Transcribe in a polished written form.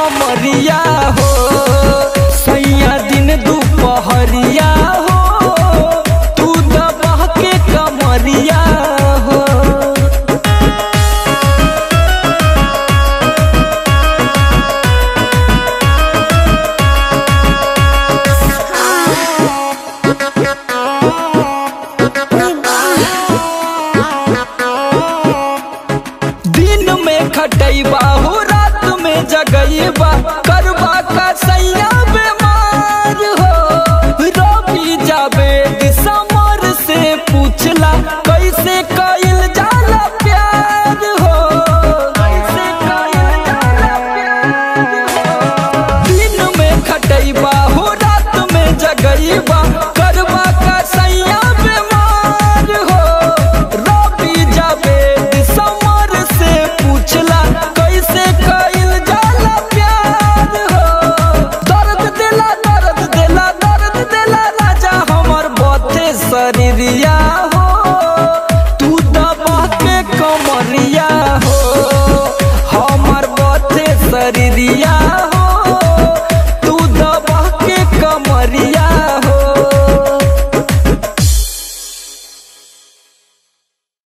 कमरिया हो सैया दिन दोपहरिया हो तू दबा के कमरिया हो। दिन में खटैबा हो रात में जगैबा करबा का सैया बीमार हो। रवि जावेद समर से पूछला कैसे कइल जाला प्यार हो, कैसे कइल जाला प्यार हो। दिन में खटैबा हो रात में जगैबा करबा का सैया बीमार हो। रवि जावेद समर से पूछला कैसे कइल जाला प्यार हो। दर्द देला राजा हमर बथे शरीरिया हो तू दबा के कमरिया हो हमर बथे शरीरिया